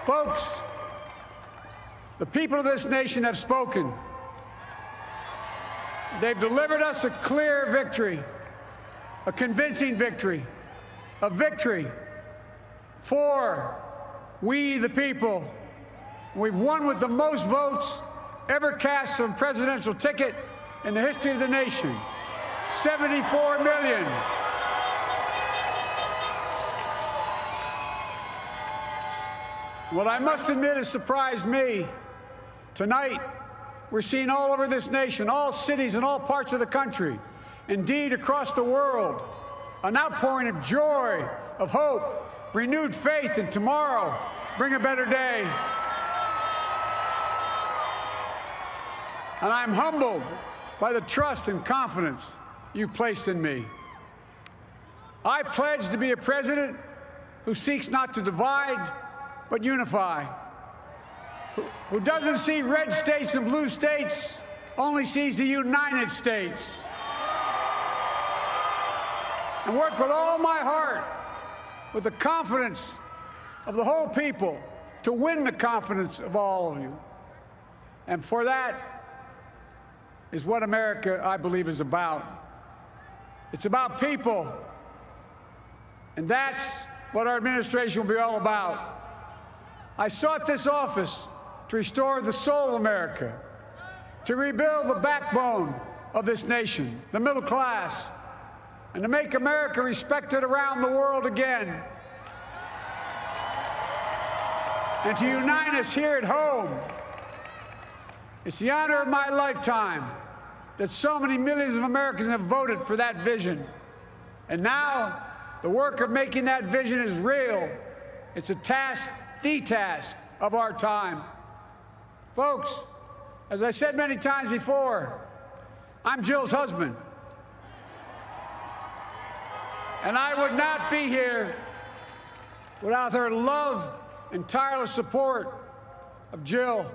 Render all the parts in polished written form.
Folks, the people of this nation have spoken. They've delivered us a clear victory, a convincing victory, a victory for we the people. We've won with the most votes ever cast on a presidential ticket in the history of the nation, 74 million. What I must admit has surprised me. Tonight, we're seeing all over this nation, all cities and all parts of the country, indeed across the world, an outpouring of joy, of hope, renewed faith in tomorrow, bring a better day. And I'm humbled by the trust and confidence you've placed in me. I pledge to be a president who seeks not to divide, but unify, who doesn't see red states and blue states, only sees the United States. And work with all my heart, with the confidence of the whole people, to win the confidence of all of you. And for that is what America, I believe, is about. It's about people. And that's what our administration will be all about. I sought this office to restore the soul of America, to rebuild the backbone of this nation, the middle class, and to make America respected around the world again, and to unite us here at home. It's the honor of my lifetime that so many millions of Americans have voted for that vision. And now, the work of making that vision is real. It's a task, the task of our time. Folks, as I said many times before, I'm Jill's husband. And I would not be here without her love and tireless support of Jill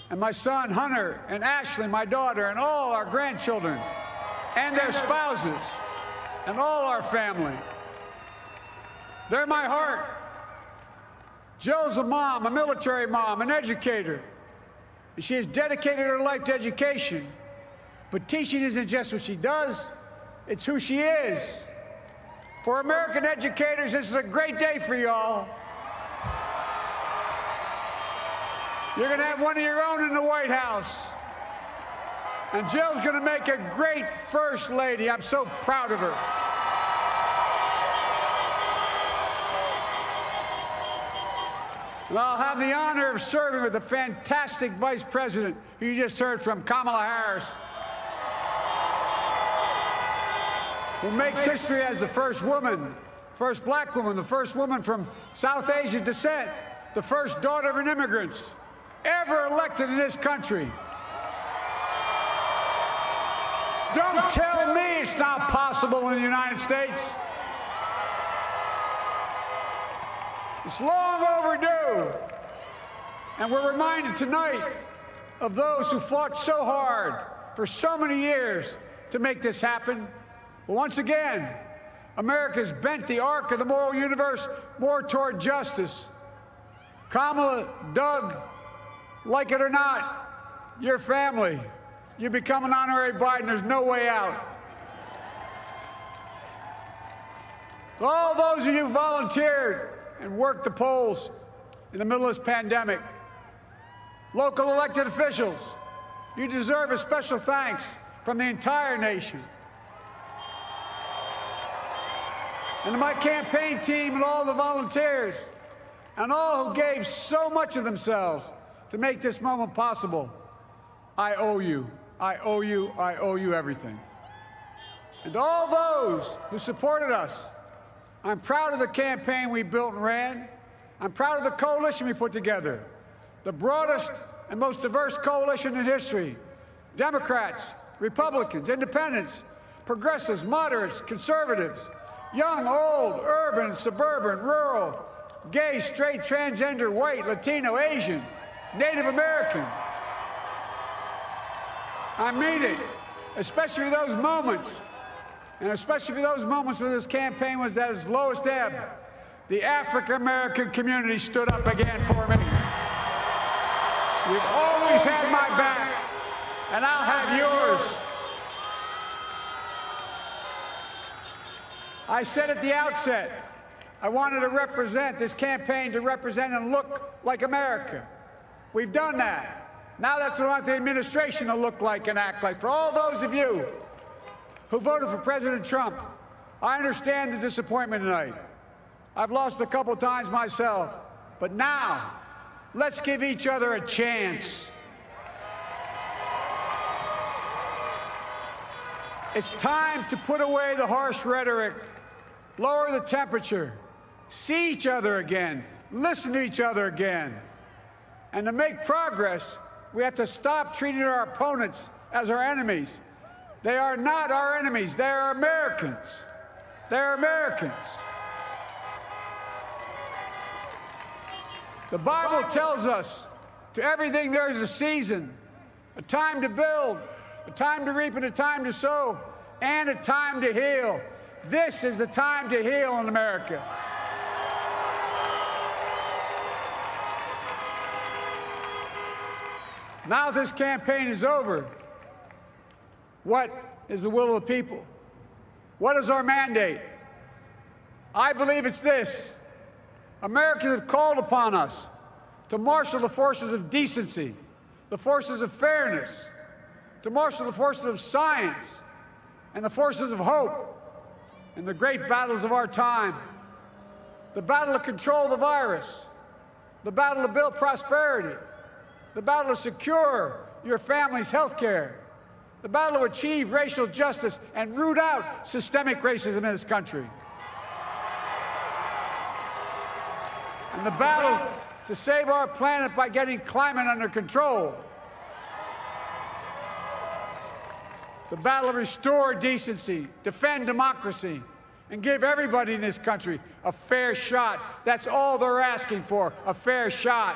and my son, Hunter, and Ashley, my daughter, and all our grandchildren, and their spouses, and all our family. They're my heart. Jill's a mom, a military mom, an educator, and she has dedicated her life to education. But teaching isn't just what she does, it's who she is. For American educators, this is a great day for y'all. You're going to have one of your own in the White House. And Jill's going to make a great First Lady. I'm so proud of her. And I'll have the honor of serving with the fantastic Vice President who you just heard from, Kamala Harris, who makes history as the first woman, first black woman, the first woman from South Asian descent, the first daughter of an immigrant ever elected in this country. Don't tell me it's not possible in the United States. It's long overdue. And we're reminded tonight of those who fought so hard for so many years to make this happen. But once again, America's bent the arc of the moral universe more toward justice. Kamala, Doug, like it or not, your family, you become an honorary Biden, there's no way out. All those of you who volunteered and worked the polls in the middle of this pandemic, local elected officials, you deserve a special thanks from the entire nation. And to my campaign team and all the volunteers, and all who gave so much of themselves to make this moment possible, I owe you. I owe you. I owe you everything. And to all those who supported us, I'm proud of the campaign we built and ran. I'm proud of the coalition we put together, the broadest and most diverse coalition in history. Democrats, Republicans, independents, progressives, moderates, conservatives, young, old, urban, suburban, rural, gay, straight, transgender, white, Latino, Asian, Native American. I mean it, especially those moments, and especially for those moments when this campaign was at its lowest ebb. the African-American community stood up again for me. You've always had my back, and I'll have yours. I said at the outset, I wanted to represent this campaign to represent and look like America. We've done that. Now that's what I want the administration to look like and act like. For all those of you who voted for President Trump, I understand the disappointment tonight. I've lost a couple times myself, but now let's give each other a chance. It's time to put away the harsh rhetoric, lower the temperature, see each other again, listen to each other again. And to make progress, we have to stop treating our opponents as our enemies. They are not our enemies. They are Americans. They're Americans. The Bible tells us, to everything there is a season, a time to build, a time to reap, and a time to sow, and a time to heal. This is the time to heal in America. Now this campaign is over. What is the will of the people? What is our mandate? I believe it's this. Americans have called upon us to marshal the forces of decency, the forces of fairness, to marshal the forces of science and the forces of hope in the great battles of our time. The battle to control the virus, the battle to build prosperity, the battle to secure your family's health care, the battle to achieve racial justice and root out systemic racism in this country. And the battle to save our planet by getting climate under control. The battle to restore decency, defend democracy, and give everybody in this country a fair shot. That's all they're asking for, a fair shot.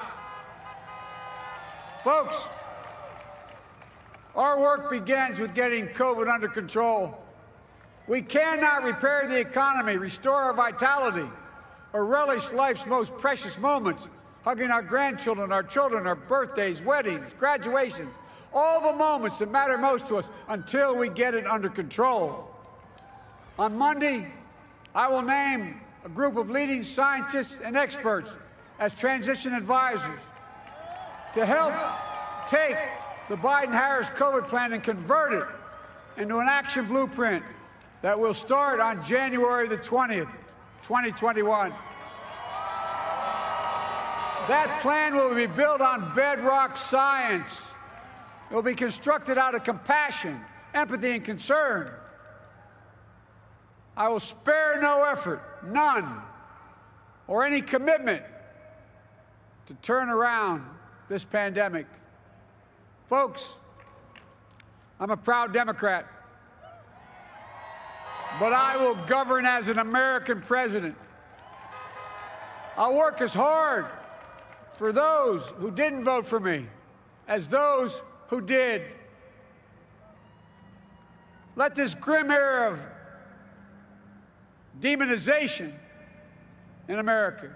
Folks, our work begins with getting COVID under control. We cannot repair the economy, restore our vitality, or relish life's most precious moments, hugging our grandchildren, our children, our birthdays, weddings, graduations, all the moments that matter most to us until we get it under control. On Monday, I will name a group of leading scientists and experts as transition advisors to help take the Biden-Harris COVID plan and convert it into an action blueprint that will start on January the 20th, 2021. That plan will be built on bedrock science. It will be constructed out of compassion, empathy, and concern. I will spare no effort, none, or any commitment to turn around this pandemic. Folks, I'm a proud Democrat, but I will govern as an American president. I'll work as hard for those who didn't vote for me as those who did. Let this grim era of demonization in America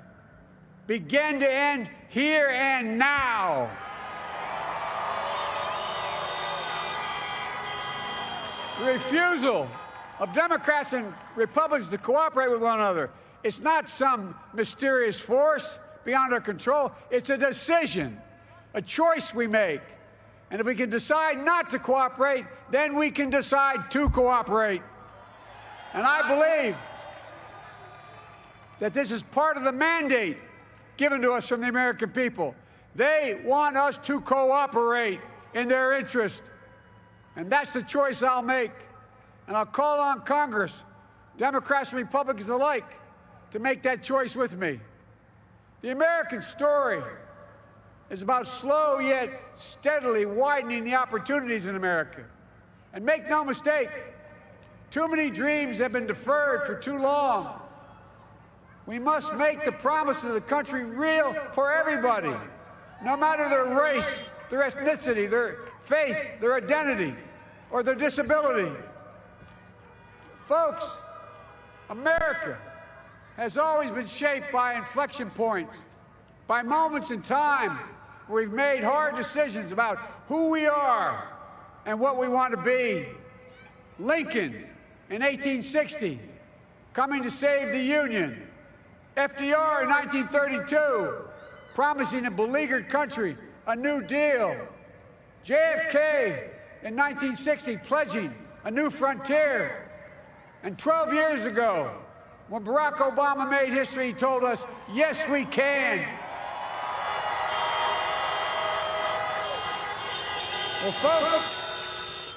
begin to end here and now. The refusal of Democrats and Republicans to cooperate with one another, it's not some mysterious force beyond our control. It's a decision, a choice we make. And if we can decide not to cooperate, then we can decide to cooperate. And I believe that this is part of the mandate given to us from the American people. They want us to cooperate in their interest. And that's the choice I'll make. And I'll call on Congress, Democrats and Republicans alike, to make that choice with me. The American story is about slow yet steadily widening the opportunities in America. And make no mistake, too many dreams have been deferred for too long. We must make the promise of the country real for everybody, no matter their race, their ethnicity, their faith, their identity, or their disability. Folks, America has always been shaped by inflection points, by moments in time where we've made hard decisions about who we are and what we want to be. Lincoln in 1860, coming to save the Union. FDR in 1932, promising a beleaguered country a new deal. JFK in 1960, pledging a new frontier. And 12 years ago, when Barack Obama made history, he told us, yes, we can. Well, folks,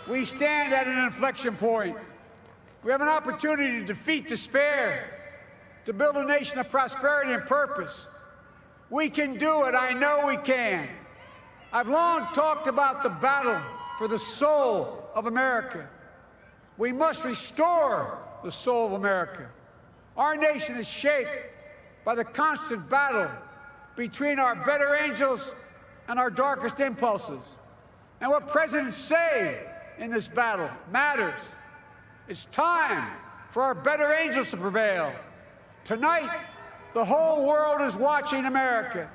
we stand at an inflection point. We have an opportunity to defeat despair, to build a nation of prosperity and purpose. We can do it. I know we can. I've long talked about the battle for the soul of America. We must restore the soul of America. Our nation is shaped by the constant battle between our better angels and our darkest impulses. And what presidents say in this battle matters. It's time for our better angels to prevail. Tonight, the whole world is watching America.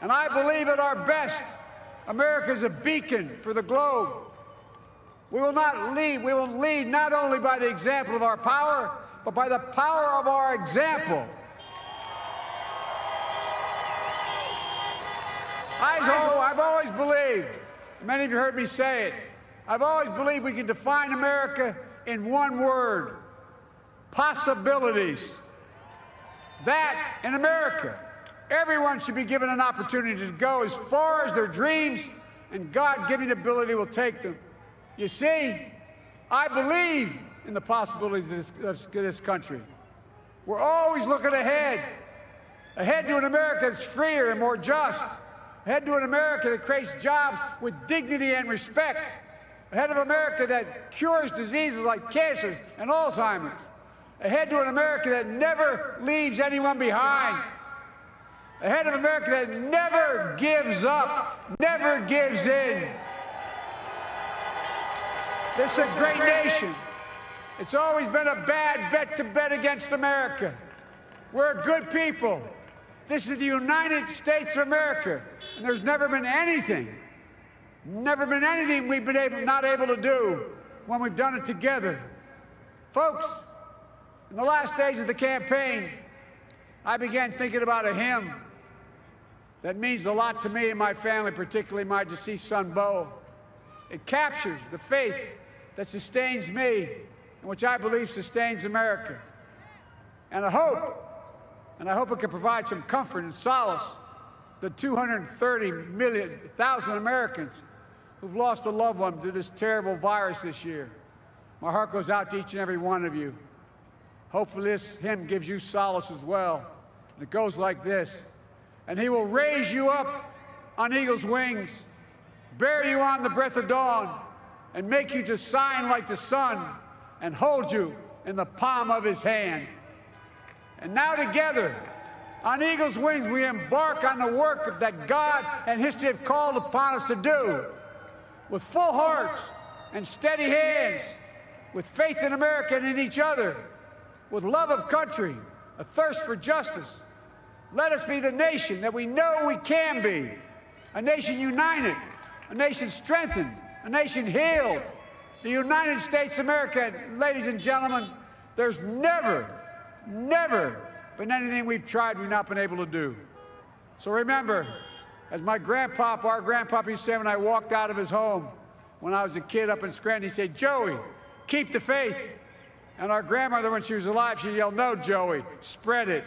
And I believe at our best, America is a beacon for the globe. We will lead not only by the example of our power, but by the power of our example. I've always believed, many of you heard me say it, I've always believed we can define America in one word: possibilities. That, in America, everyone should be given an opportunity to go as far as their dreams and God-given ability will take them. You see, I believe in the possibilities of this country. We're always looking ahead to an America that's freer and more just, ahead to an America that creates jobs with dignity and respect, ahead of America that cures diseases like cancer and Alzheimer's, ahead to an America that never leaves anyone behind, ahead of America that never gives up, never gives in. This is a great nation. It's always been a bad bet to bet against America. We're a good people. This is the United States of America, and there's never been anything we've been not able to do when we've done it together. Folks, in the last days of the campaign, I began thinking about a hymn that means a lot to me and my family, particularly my deceased son, Bo. It captures the faith that sustains me and which I believe sustains America. And I hope it can provide some comfort and solace to 230,000 Americans who've lost a loved one to this terrible virus this year. My heart goes out to each and every one of you. Hopefully this hymn gives you solace as well. And it goes like this: and he will raise you up on eagle's wings, bear you on the breath of dawn, and make you to shine like the sun, and hold you in the palm of his hand. And now together, on eagle's wings, we embark on the work that God and history have called upon us to do, with full hearts and steady hands, with faith in America and in each other, with love of country, a thirst for justice. Let us be the nation that we know we can be, a nation united, a nation strengthened, a nation healed. The United States of America, ladies and gentlemen, there's never been anything we've tried we've not been able to do. So remember, as our grandpapa used to say when I walked out of his home when I was a kid up in Scranton, he said, "Joey, keep the faith." And our grandmother, when she was alive, she yelled, "No, Joey, spread it.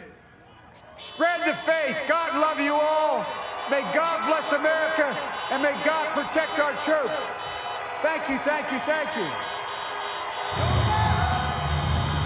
Spread the faith." God love you all. May God bless America, and may God protect our troops. Thank you, thank you, thank you.